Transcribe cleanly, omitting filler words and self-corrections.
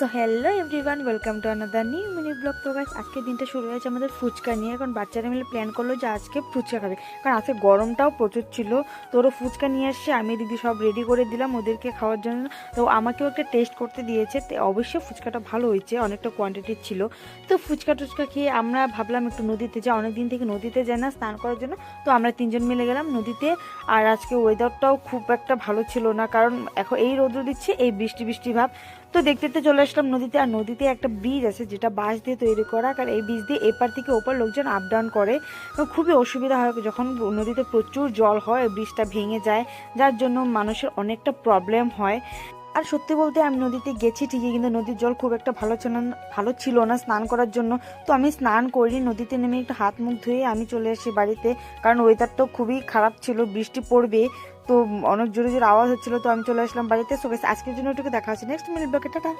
So hello everyone, welcome to another new mini blog. তো guys, আজকে দিনটা শুরু হয়েছে আমাদের ফুচকা নিয়ে। এখন বাচ্চারা মিলে প্ল্যান করলো যে আজকে ফুচকা খাবে, কারণ আজকে গরমটাও প্রচুর ছিল। তো ওরা ফুচকা নিয়ে আসছে, আমি দিদি সব রেডি করে দিলাম ওদেরকে খাওয়ার জন্য। তো আমাকেও একটা টেস্ট করতে দিয়েছে, তো অবশ্যই ফুচকাটা ভালো হয়েছে, অনেকটা কোয়ান্টিটির ছিল। তো ফুচকা টুচকা খেয়ে আমরা ভাবলাম একটু নদীতে যাই, অনেকদিন থেকে নদীতে যাই না স্নান করার জন্য। তো আমরা তিনজন মিলে গেলাম নদীতে। আর আজকে ওয়েদারটাও খুব একটা ভালো ছিল না, কারণ এখন এই রোদ্র দিচ্ছে, এই বৃষ্টি বৃষ্টি ভাব। তো দেখতে দেখতে চলে আসলাম নদীতে। আর নদীতে একটা ব্রিজ আছে যেটা বাঁশ দিয়ে তৈরি করা, কারণ এই ব্রিজ দিয়ে এপার থেকে ওপার লোকজন আপ ডাউন করে। তো খুবই অসুবিধা হয় যখন নদীতে প্রচুর জল হয়, ব্রিজটা ভেঙে যায়, যার জন্য মানুষের অনেকটা প্রবলেম হয়। আর সত্যি বলতে আমি নদীতে গেছি ঠিকই, কিন্তু নদীর জল খুব একটা ভালো ছিল না স্নান করার জন্য। তো আমি স্নান করি, নদীতে নেমে একটু হাত মুখ ধুয়ে আমি চলে আসি বাড়িতে, কারণ ওয়েদারটাও খুবই খারাপ ছিল, বৃষ্টি পড়বে। তো অনেক জোরে জোরে আওয়াজ হচ্ছিল, তো আমি চলে আসলাম বাড়িতে। সো গাইস, আজকের জন্য এটুকু, দেখা হচ্ছে নেক্সট মিনিট ব্লগে, টাটা।